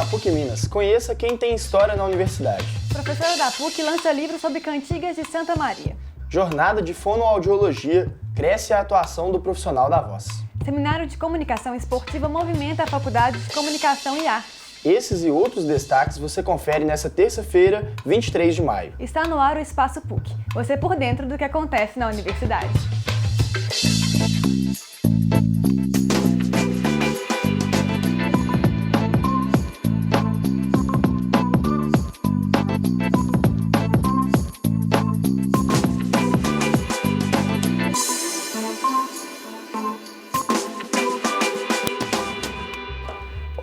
na PUC Minas. Conheça quem tem história na universidade. Professora da PUC lança livro sobre cantigas de Santa Maria. Jornada de fonoaudiologia. Cresce a atuação do profissional da voz. Seminário de Comunicação Esportiva movimenta a Faculdade de Comunicação e Artes. Esses e outros destaques você confere nesta terça-feira, 23 de maio. Está no ar o Espaço PUC. Você por dentro do que acontece na universidade.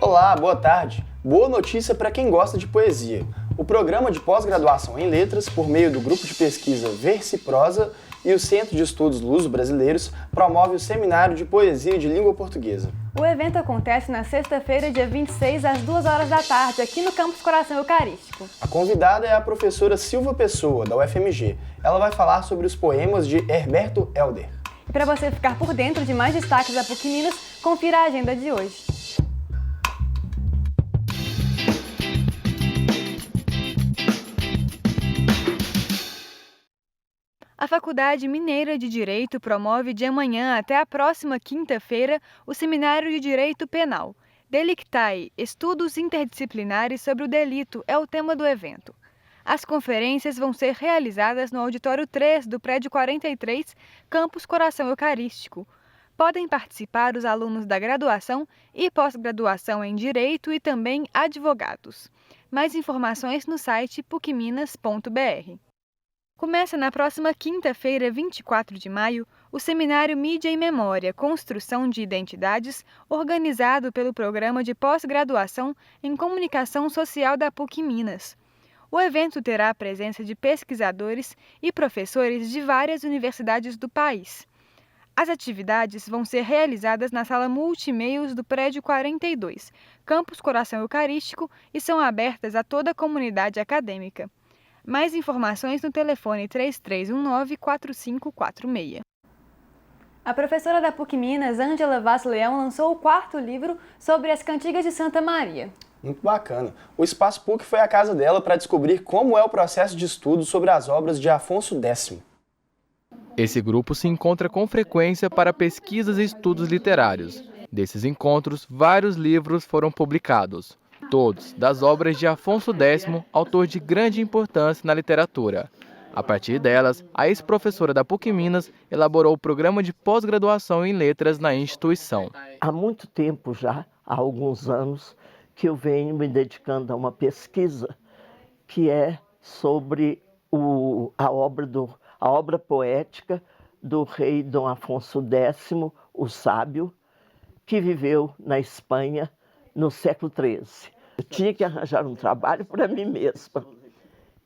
Olá, boa tarde. Boa notícia para quem gosta de poesia. O programa de pós-graduação em letras, por meio do grupo de pesquisa Versiprosa e o Centro de Estudos Luso-Brasileiros, promove o Seminário de Poesia de Língua Portuguesa. O evento acontece na sexta-feira, dia 26, às 2 horas da tarde, aqui no Campus Coração Eucarístico. A convidada é a professora Silva Pessoa, da UFMG. Ela vai falar sobre os poemas de Herberto Helder. E para você ficar por dentro de mais destaques da PUC Minas, confira a agenda de hoje. A Faculdade Mineira de Direito promove de amanhã até a próxima quinta-feira o Seminário de Direito Penal. Delictae, estudos interdisciplinares sobre o delito é o tema do evento. As conferências vão ser realizadas no Auditório 3 do Prédio 43, Campus Coração Eucarístico. Podem participar os alunos da graduação e pós-graduação em Direito e também advogados. Mais informações no site pucminas.br. Começa na próxima quinta-feira, 24 de maio, o Seminário Mídia e Memória, Construção de Identidades, organizado pelo Programa de Pós-Graduação em Comunicação Social da PUC Minas. O evento terá a presença de pesquisadores e professores de várias universidades do país. As atividades vão ser realizadas na Sala Multimeios do Prédio 42, Campus Coração Eucarístico, e são abertas a toda a comunidade acadêmica. Mais informações no telefone 3319-4546. A professora da PUC Minas, Ângela Vaz Leão, lançou o 4º livro sobre as cantigas de Santa Maria. Muito bacana. O Espaço PUC foi a casa dela para descobrir como é o processo de estudo sobre as obras de Afonso X. Esse grupo se encontra com frequência para pesquisas e estudos literários. Desses encontros, vários livros foram publicados. Todos das obras de Afonso X, autor de grande importância na literatura. A partir delas, a ex-professora da PUC Minas elaborou o programa de pós-graduação em letras na instituição. Há muito tempo já, há alguns anos, que eu venho me dedicando a uma pesquisa que é sobre a obra poética do rei Dom Afonso X, o Sábio, que viveu na Espanha no século XIII. Eu tinha que arranjar um trabalho para mim mesma.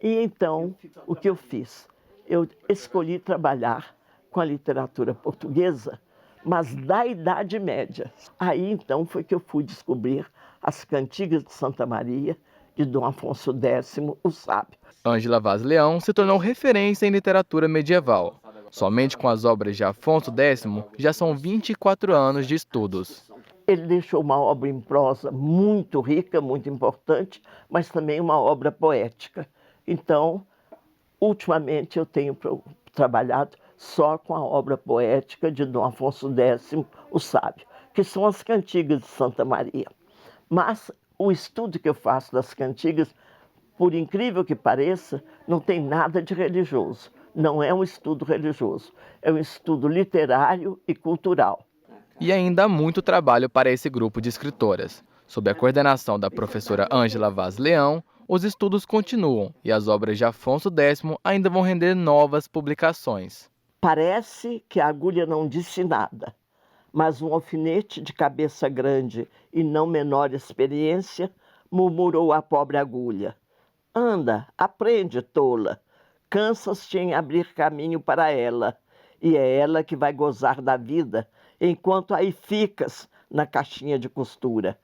E então, o que eu fiz? Eu escolhi trabalhar com a literatura portuguesa, mas da Idade Média. Aí, então, foi que eu fui descobrir as cantigas de Santa Maria, de Dom Afonso X, o Sábio. Ângela Vaz Leão se tornou referência em literatura medieval. Somente com as obras de Afonso X, já são 24 anos de estudos. Ele deixou uma obra em prosa muito rica, muito importante, mas também uma obra poética. Então, ultimamente eu tenho trabalhado só com a obra poética de Dom Afonso X, o Sábio, que são as cantigas de Santa Maria. Mas o estudo que eu faço das cantigas, por incrível que pareça, não tem nada de religioso. Não é um estudo religioso, é um estudo literário e cultural. E ainda há muito trabalho para esse grupo de escritoras. Sob a coordenação da professora Ângela Vaz Leão, os estudos continuam e as obras de Afonso X ainda vão render novas publicações. Parece que a agulha não disse nada, mas um alfinete de cabeça grande e não menor experiência murmurou a pobre agulha. Anda, aprende, tola, cansas-te em abrir caminho para ela, e é ela que vai gozar da vida, enquanto aí ficas na caixinha de costura.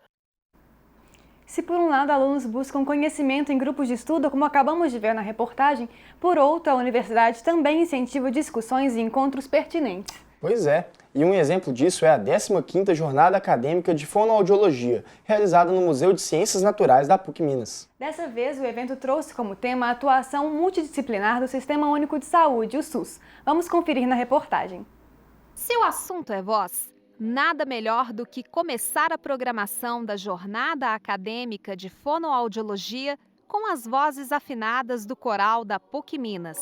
Se por um lado alunos buscam conhecimento em grupos de estudo, como acabamos de ver na reportagem, por outro a universidade também incentiva discussões e encontros pertinentes. Pois é, e um exemplo disso é a 15ª Jornada Acadêmica de Fonoaudiologia, realizada no Museu de Ciências Naturais da PUC Minas. Dessa vez, o evento trouxe como tema a atuação multidisciplinar do Sistema Único de Saúde, o SUS. Vamos conferir na reportagem. Se o assunto é voz, nada melhor do que começar a programação da Jornada Acadêmica de Fonoaudiologia com as vozes afinadas do coral da PUC Minas.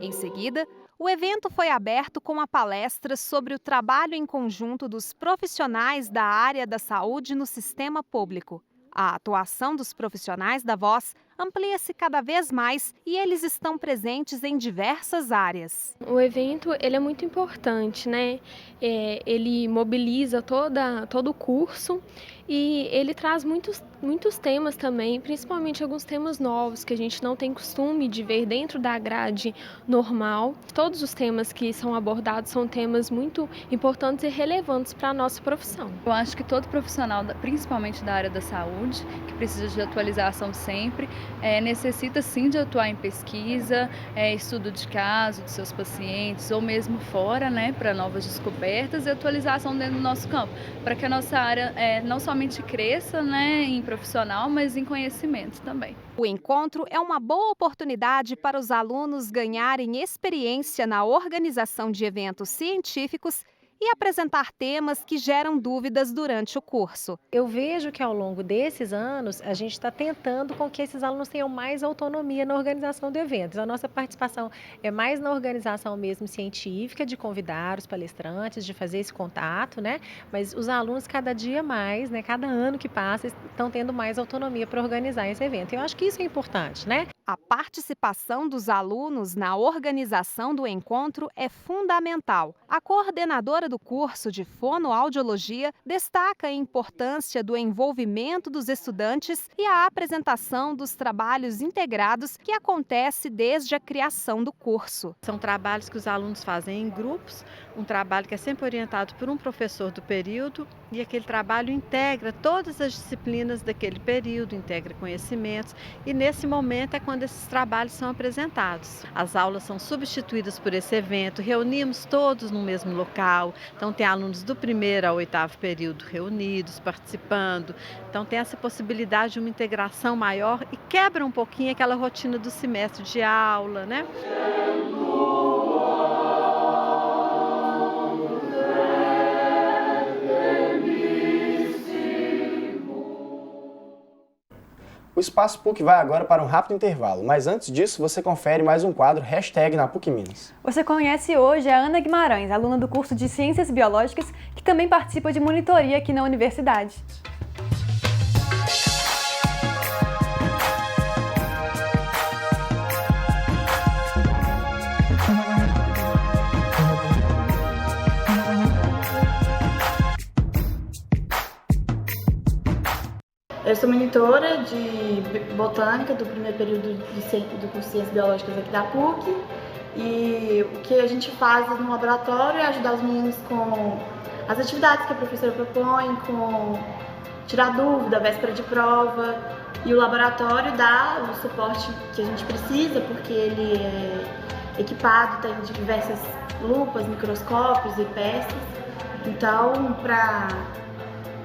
Em seguida, o evento foi aberto com a palestra sobre o trabalho em conjunto dos profissionais da área da saúde no sistema público. A atuação dos profissionais da voz amplia-se cada vez mais e eles estão presentes em diversas áreas. O evento ele é muito importante, né? Ele mobiliza todo o curso e ele traz muitos temas também, principalmente alguns temas novos que a gente não tem costume de ver dentro da grade normal. Todos os temas que são abordados são temas muito importantes e relevantes para a nossa profissão. Eu acho que todo profissional, principalmente da área da saúde, que precisa de atualização sempre, necessita sim de atuar em pesquisa, estudo de caso de seus pacientes ou mesmo fora, né, para novas descobertas e atualização dentro do nosso campo, para que a nossa área não somente cresça, né, em profissional, mas em conhecimento também. O encontro é uma boa oportunidade para os alunos ganharem experiência na organização de eventos científicos e apresentar temas que geram dúvidas durante o curso. Eu vejo que ao longo desses anos, a gente está tentando com que esses alunos tenham mais autonomia na organização de eventos. A nossa participação é mais na organização mesmo científica, de convidar os palestrantes, de fazer esse contato, né? Mas os alunos cada dia mais, né? Cada ano que passa, estão tendo mais autonomia para organizar esse evento. Eu acho que isso é importante, né? A participação dos alunos na organização do encontro é fundamental. A coordenadora do curso de Fonoaudiologia destaca a importância do envolvimento dos estudantes e a apresentação dos trabalhos integrados que acontece desde a criação do curso. São trabalhos que os alunos fazem em grupos, um trabalho que é sempre orientado por um professor do período e aquele trabalho integra todas as disciplinas daquele período, integra conhecimentos e nesse momento é quando esses trabalhos são apresentados. As aulas são substituídas por esse evento, reunimos todos no mesmo local, então tem alunos do 1º ao 8º período reunidos, participando, então tem essa possibilidade de uma integração maior e quebra um pouquinho aquela rotina do semestre de aula, né? O Espaço PUC vai agora para um rápido intervalo, mas antes disso você confere mais um quadro hashtag na PUC Minas. Você conhece hoje a Ana Guimarães, aluna do curso de Ciências Biológicas, que também participa de monitoria aqui na universidade. Eu sou monitora de botânica do 1º período do curso de Ciências Biológicas aqui da PUC e o que a gente faz no laboratório é ajudar os meninos com as atividades que a professora propõe, com tirar dúvida, véspera de prova e o laboratório dá o suporte que a gente precisa porque ele é equipado, tem diversas lupas, microscópios e peças, então para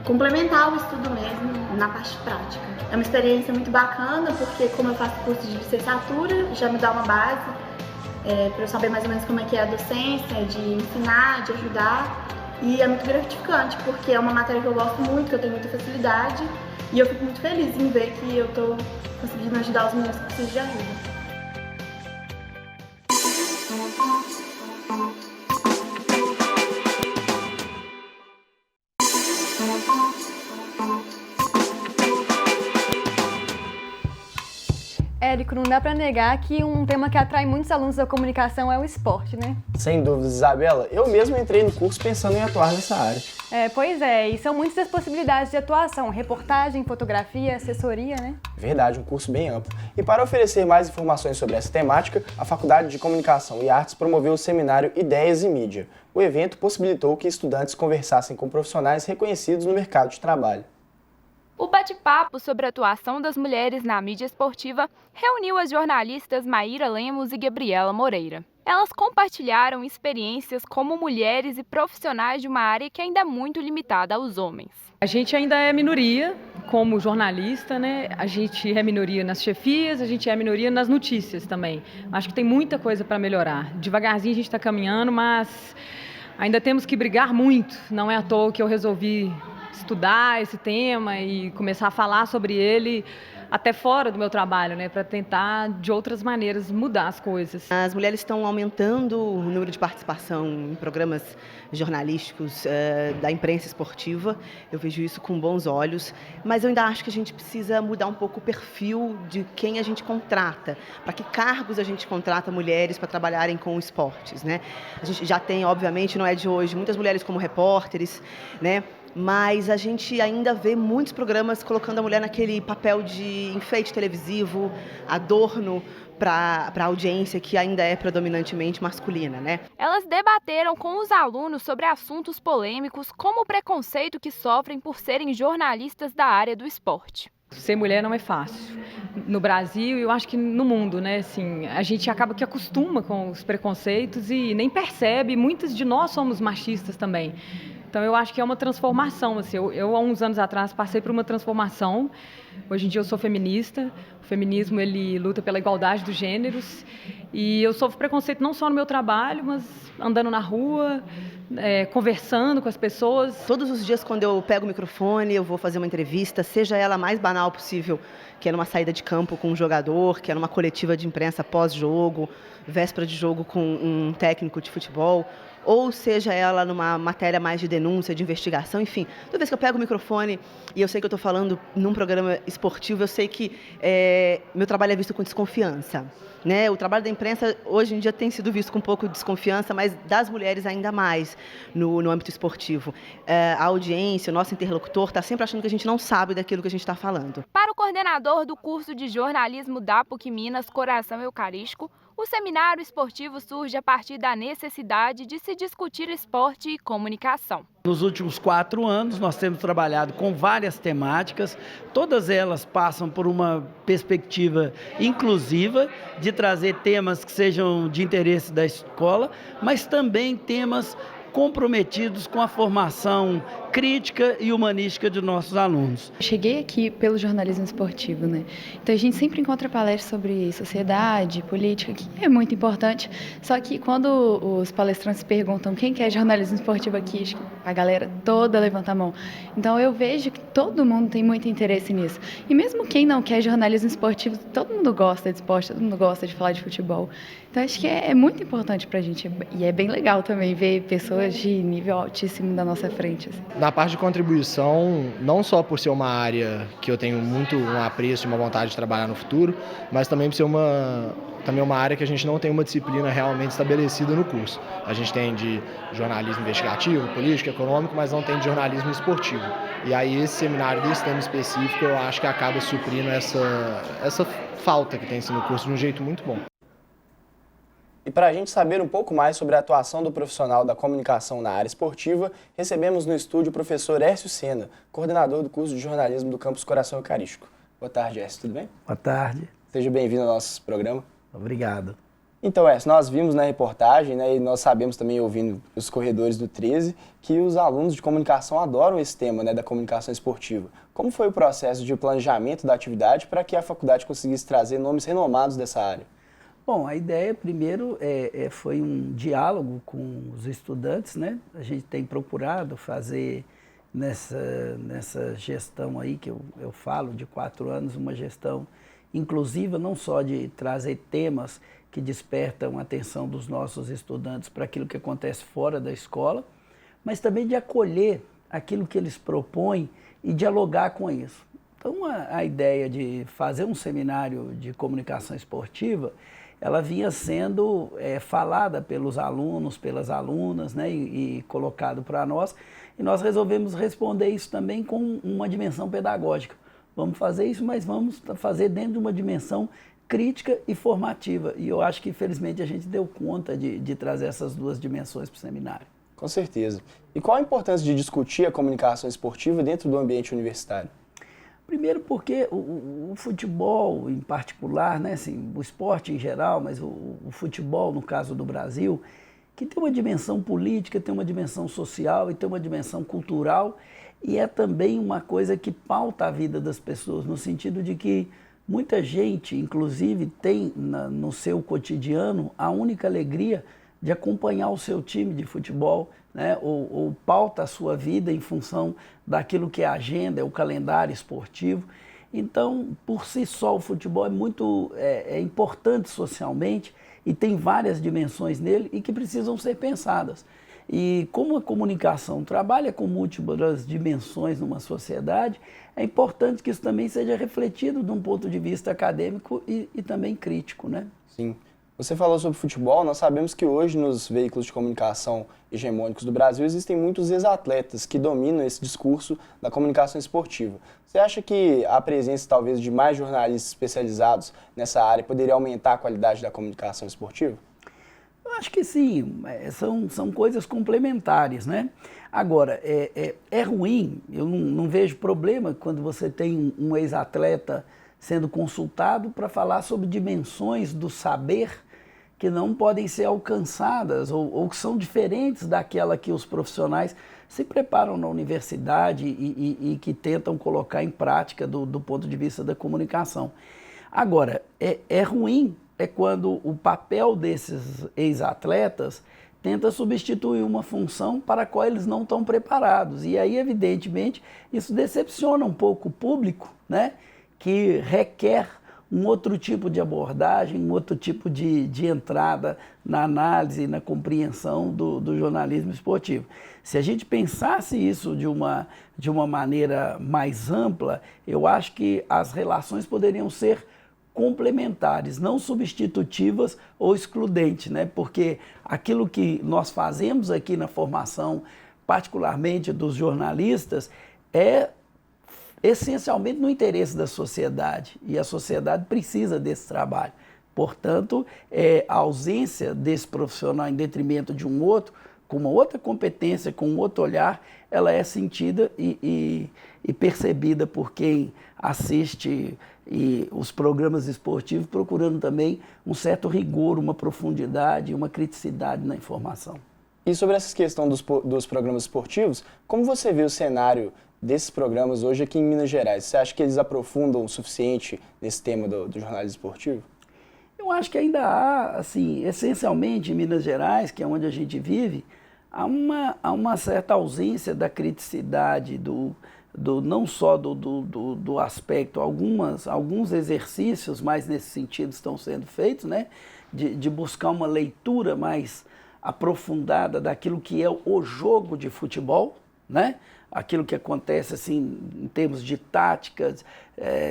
complementar o estudo mesmo na parte prática. É uma experiência muito bacana porque como eu faço curso de licenciatura, já me dá uma base para eu saber mais ou menos como é que é a docência, de ensinar, de ajudar e é muito gratificante porque é uma matéria que eu gosto muito, que eu tenho muita facilidade e eu fico muito feliz em ver que eu estou conseguindo ajudar os meninos que precisam de ajuda. Érico, não dá para negar que um tema que atrai muitos alunos da comunicação é o esporte, né? Sem dúvidas, Isabela. Eu mesmo entrei no curso pensando em atuar nessa área. Pois é, e são muitas as possibilidades de atuação, reportagem, fotografia, assessoria, né? Verdade, um curso bem amplo. E para oferecer mais informações sobre essa temática, a Faculdade de Comunicação e Artes promoveu o seminário Ideias e Mídia. O evento possibilitou que estudantes conversassem com profissionais reconhecidos no mercado de trabalho. O bate-papo sobre a atuação das mulheres na mídia esportiva reuniu as jornalistas Maíra Lemos e Gabriela Moreira. Elas compartilharam experiências como mulheres e profissionais de uma área que ainda é muito limitada aos homens. A gente ainda é minoria como jornalista, né? A gente é minoria nas chefias, a gente é minoria nas notícias também. Acho que tem muita coisa para melhorar. Devagarzinho a gente está caminhando, mas ainda temos que brigar muito. Não é à toa que eu resolvi estudar esse tema e começar a falar sobre ele até fora do meu trabalho, né, para tentar de outras maneiras mudar as coisas. As mulheres estão aumentando o número de participação em programas jornalísticos da imprensa esportiva. Eu vejo isso com bons olhos, mas eu ainda acho que a gente precisa mudar um pouco o perfil de quem a gente contrata, para que cargos a gente contrata mulheres para trabalharem com esportes, né? A gente já tem, obviamente, não é de hoje, muitas mulheres como repórteres, né? Mas a gente ainda vê muitos programas colocando a mulher naquele papel de enfeite televisivo, adorno para a audiência que ainda é predominantemente masculina, né? Elas debateram com os alunos sobre assuntos polêmicos, como o preconceito que sofrem por serem jornalistas da área do esporte. Ser mulher não é fácil. No Brasil e eu acho que no mundo, né? Assim, a gente acaba que acostuma com os preconceitos e nem percebe. Muitas de nós somos machistas também. Então, eu acho que é uma transformação. Assim, eu, há uns anos atrás, passei por uma transformação. Hoje em dia, eu sou feminista. O feminismo, ele luta pela igualdade dos gêneros. E eu sofro preconceito não só no meu trabalho, mas andando na rua, conversando com as pessoas. Todos os dias, quando eu pego o microfone, eu vou fazer uma entrevista, seja ela a mais banal possível, que é numa saída de campo com um jogador, que é numa coletiva de imprensa pós-jogo, véspera de jogo com um técnico de futebol, ou seja ela numa matéria mais de denúncia, de investigação, enfim. Toda vez que eu pego o microfone e eu sei que eu estou falando num programa esportivo, eu sei que meu trabalho é visto com desconfiança, né? O trabalho da imprensa hoje em dia tem sido visto com um pouco de desconfiança, mas das mulheres ainda mais no âmbito esportivo. A audiência, o nosso interlocutor está sempre achando que a gente não sabe daquilo que a gente está falando. Para o coordenador do curso de jornalismo da PUC Minas, Coração Eucarístico, o seminário esportivo surge a partir da necessidade de se discutir esporte e comunicação. Nos últimos 4 anos, nós temos trabalhado com várias temáticas, todas elas passam por uma perspectiva inclusiva, de trazer temas que sejam de interesse da escola, mas também temas comprometidos com a formação crítica e humanística de nossos alunos. Cheguei aqui pelo jornalismo esportivo, né? Então a gente sempre encontra palestras sobre sociedade, política, que é muito importante, só que quando os palestrantes perguntam quem quer jornalismo esportivo aqui, a galera toda levanta a mão. Então eu vejo que todo mundo tem muito interesse nisso. E mesmo quem não quer jornalismo esportivo, todo mundo gosta de esporte, todo mundo gosta de falar de futebol. Então acho que é muito importante pra gente e é bem legal também ver pessoas de nível altíssimo da nossa frente. Assim. Na parte de contribuição, não só por ser uma área que eu tenho muito um apreço e uma vontade de trabalhar no futuro, mas também por ser uma área que a gente não tem uma disciplina realmente estabelecida no curso. A gente tem de jornalismo investigativo, político, econômico, mas não tem de jornalismo esportivo. E aí esse seminário desse tema específico eu acho que acaba suprindo essa falta que tem no curso de um jeito muito bom. E para a gente saber um pouco mais sobre a atuação do profissional da comunicação na área esportiva, recebemos no estúdio o professor Hércio Sena, coordenador do curso de jornalismo do campus Coração Eucarístico. Boa tarde, Hércio, tudo bem? Boa tarde. Seja bem-vindo ao nosso programa. Obrigado. Então, Hércio, nós vimos na reportagem, né, e nós sabemos também, ouvindo os corredores do 13, que os alunos de comunicação adoram esse tema, né, da comunicação esportiva. Como foi o processo de planejamento da atividade para que a faculdade conseguisse trazer nomes renomados dessa área? Bom, a ideia primeiro foi um diálogo com os estudantes, né? A gente tem procurado fazer nessa gestão aí que eu falo de 4 anos, uma gestão inclusiva, não só de trazer temas que despertam a atenção dos nossos estudantes para aquilo que acontece fora da escola, mas também de acolher aquilo que eles propõem e dialogar com isso. Então, a ideia de fazer um seminário de comunicação esportiva, ela vinha sendo falada pelos alunos, pelas alunas, né, e colocado para nós, e nós resolvemos responder isso também com uma dimensão pedagógica. Vamos fazer isso, mas vamos fazer dentro de uma dimensão crítica e formativa, e eu acho que, felizmente, a gente deu conta de trazer essas 2 dimensões para o seminário. Com certeza. E qual a importância de discutir a comunicação esportiva dentro do ambiente universitário? Primeiro porque o futebol em particular, né, assim, o esporte em geral, mas o futebol no caso do Brasil, que tem uma dimensão política, tem uma dimensão social e tem uma dimensão cultural, e é também uma coisa que pauta a vida das pessoas, no sentido de que muita gente, inclusive, tem no seu cotidiano a única alegria de acompanhar o seu time de futebol, né? Ou pauta a sua vida em função daquilo que é a agenda, é o calendário esportivo. Então, por si só, o futebol é importante socialmente e tem várias dimensões nele e que precisam ser pensadas. E como a comunicação trabalha com múltiplas dimensões numa sociedade, é importante que isso também seja refletido de um ponto de vista acadêmico e também crítico, né? Sim. Você falou sobre futebol, nós sabemos que hoje nos veículos de comunicação hegemônicos do Brasil existem muitos ex-atletas que dominam esse discurso da comunicação esportiva. Você acha que a presença talvez de mais jornalistas especializados nessa área poderia aumentar a qualidade da comunicação esportiva? Eu acho que sim, são coisas complementares, né? Agora, é ruim, eu não vejo problema quando você tem um ex-atleta sendo consultado para falar sobre dimensões do saber que não podem ser alcançadas ou que são diferentes daquela que os profissionais se preparam na universidade e que tentam colocar em prática do ponto de vista da comunicação. Agora, é ruim quando o papel desses ex-atletas tenta substituir uma função para a qual eles não estão preparados. E aí, evidentemente, isso decepciona um pouco o público, né? Que requer um outro tipo de abordagem, um outro tipo de entrada na análise e na compreensão do jornalismo esportivo. Se a gente pensasse isso de uma maneira mais ampla, eu acho que as relações poderiam ser complementares, não substitutivas ou excludentes, né? Porque aquilo que nós fazemos aqui na formação, particularmente dos jornalistas, é essencialmente no interesse da sociedade, e a sociedade precisa desse trabalho. Portanto, a ausência desse profissional em detrimento de um outro, com uma outra competência, com um outro olhar, ela é sentida e percebida por quem assiste os programas esportivos, procurando também um certo rigor, uma profundidade, uma criticidade na informação. E sobre essa questão dos programas esportivos, como você vê o cenário desses programas hoje aqui em Minas Gerais? Você acha que eles aprofundam o suficiente nesse tema do jornalismo esportivo? Eu acho que ainda há, assim, essencialmente em Minas Gerais, que é onde a gente vive, há uma certa ausência da criticidade, não só do aspecto, alguns exercícios mais nesse sentido estão sendo feitos, né? De buscar uma leitura mais aprofundada daquilo que é o jogo de futebol, né? Aquilo que acontece assim, em termos de táticas,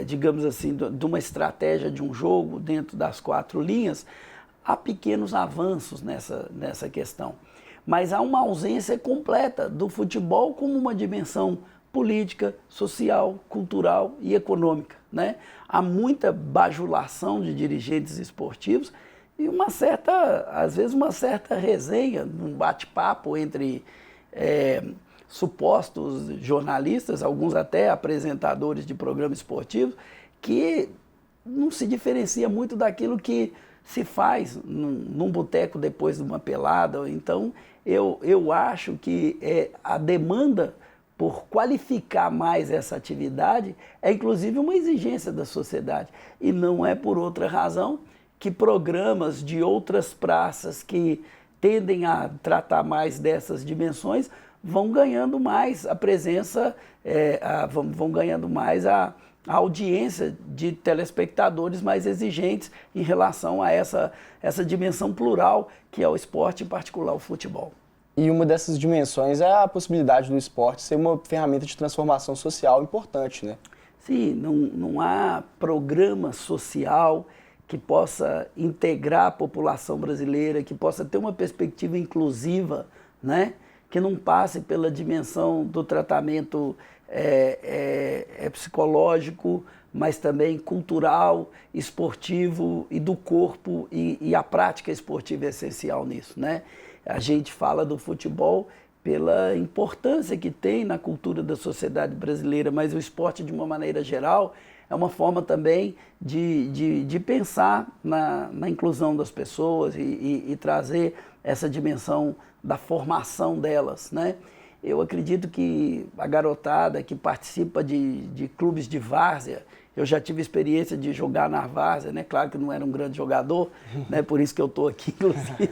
digamos assim, de uma estratégia de um jogo dentro das 4 linhas, há pequenos avanços nessa questão. Mas há uma ausência completa do futebol como uma dimensão política, social, cultural e econômica, né? Há muita bajulação de dirigentes esportivos e às vezes uma certa resenha, um bate-papo entre supostos jornalistas, alguns até apresentadores de programas esportivos, que não se diferencia muito daquilo que se faz num boteco depois de uma pelada. Então, eu acho que a demanda por qualificar mais essa atividade é inclusive uma exigência da sociedade. E não é por outra razão que programas de outras praças que tendem a tratar mais dessas dimensões vão ganhando mais a presença, vão ganhando mais a audiência de telespectadores mais exigentes em relação a essa dimensão plural que é o esporte, em particular o futebol. E uma dessas dimensões é a possibilidade do esporte ser uma ferramenta de transformação social importante, né? Sim, não há programa social que possa integrar a população brasileira, que possa ter uma perspectiva inclusiva, né? Que não passe pela dimensão do tratamento psicológico, mas também cultural, esportivo e do corpo, e a prática esportiva é essencial nisso, né? A gente fala do futebol pela importância que tem na cultura da sociedade brasileira, mas o esporte, de uma maneira geral, é uma forma também de pensar na inclusão das pessoas e trazer essa dimensão da formação delas, né? Eu acredito que a garotada que participa de clubes de várzea, eu já tive experiência de jogar na várzea, né? Claro que não era um grande jogador, né? Por isso que eu estou aqui, inclusive.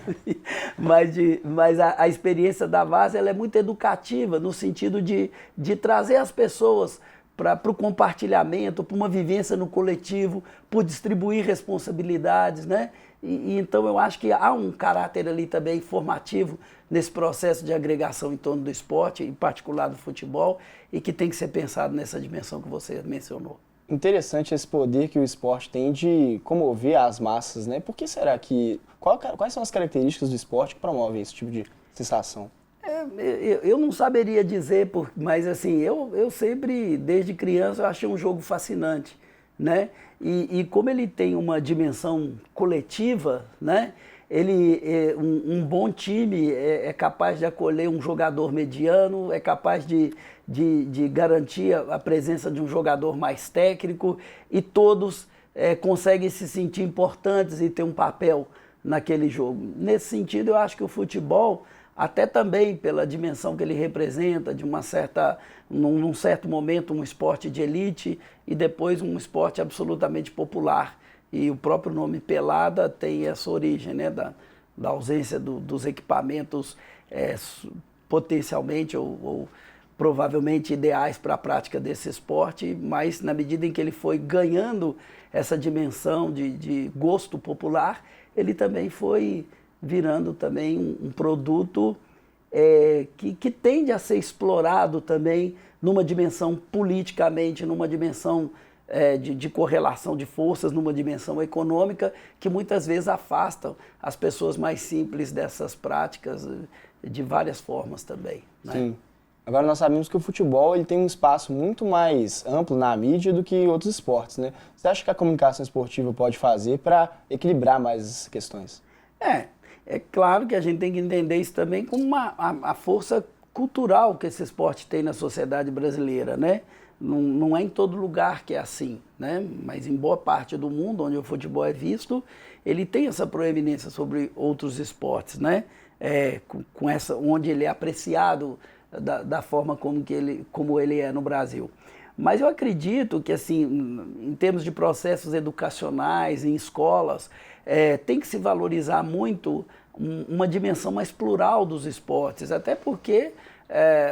Mas a experiência da várzea ela é muito educativa, no sentido de trazer as pessoas para o compartilhamento, para uma vivência no coletivo, por distribuir responsabilidades, né? Então eu acho que há um caráter ali também formativo nesse processo de agregação em torno do esporte, em particular do futebol, e que tem que ser pensado nessa dimensão que você mencionou. Interessante esse poder que o esporte tem de comover as massas, né? Por que será que... Quais são as características do esporte que promovem esse tipo de sensação? Eu não saberia dizer, mas assim, eu sempre, desde criança, eu achei um jogo fascinante, né? E como ele tem uma dimensão coletiva, né? Um bom time é capaz de acolher um jogador mediano, é capaz de garantir a presença de um jogador mais técnico, e todos conseguem se sentir importantes e ter um papel naquele jogo. Nesse sentido, eu acho que o futebol, até também pela dimensão que ele representa, num certo momento um esporte de elite e depois um esporte absolutamente popular. E o próprio nome pelada tem essa origem, né, da ausência dos equipamentos potencialmente ou provavelmente ideais para a prática desse esporte, mas na medida em que ele foi ganhando essa dimensão de gosto popular, ele também foi virando também um produto que tende a ser explorado também numa dimensão politicamente, numa dimensão de correlação de forças, numa dimensão econômica, que muitas vezes afastam as pessoas mais simples dessas práticas de várias formas também, né? Sim. Agora nós sabemos que o futebol ele tem um espaço muito mais amplo na mídia do que outros esportes, né? Você acha que a comunicação esportiva pode fazer para equilibrar mais essas questões? É claro que a gente tem que entender isso também como a força cultural que esse esporte tem na sociedade brasileira, né? Não é em todo lugar que é assim, né? Mas em boa parte do mundo onde o futebol é visto, ele tem essa proeminência sobre outros esportes, né? Onde ele é apreciado da forma como ele é no Brasil. Mas eu acredito que, assim, em termos de processos educacionais, em escolas, tem que se valorizar muito uma dimensão mais plural dos esportes, até porque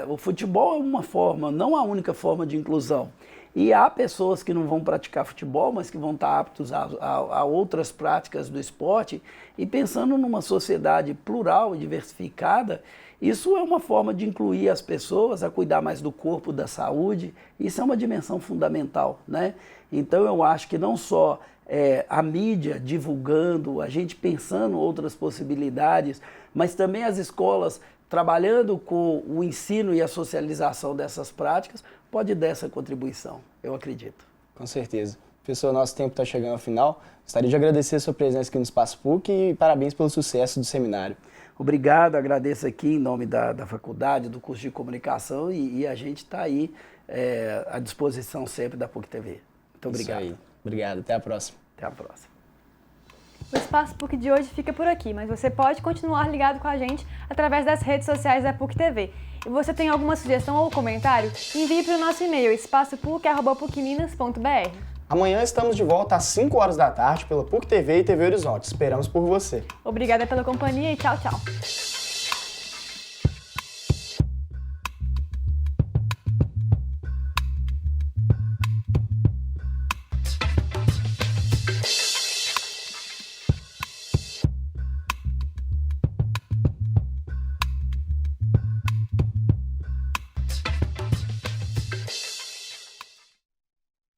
o futebol é uma forma, não a única forma de inclusão. E há pessoas que não vão praticar futebol, mas que vão estar aptos a outras práticas do esporte. E pensando numa sociedade plural e diversificada, isso é uma forma de incluir as pessoas a cuidar mais do corpo, da saúde. Isso é uma dimensão fundamental, né? Então eu acho que não só a mídia divulgando, a gente pensando outras possibilidades, mas também as escolas trabalhando com o ensino e a socialização dessas práticas, pode dar essa contribuição, eu acredito. Com certeza. Professor, nosso tempo está chegando ao final. Gostaria de agradecer a sua presença aqui no Espaço PUC e parabéns pelo sucesso do seminário. Obrigado, agradeço aqui em nome da faculdade, do curso de comunicação, e a gente está aí à disposição sempre da PUC TV. Muito obrigado. Isso aí. Obrigado, até a próxima. Até a próxima. O Espaço PUC de hoje fica por aqui, mas você pode continuar ligado com a gente através das redes sociais da PUC TV. E você tem alguma sugestão ou comentário? Envie para o nosso e-mail espaçopuc@pucminas.br. Amanhã estamos de volta às 5 horas da tarde pela PUC TV e TV Horizonte. Esperamos por você. Obrigada pela companhia e tchau, tchau.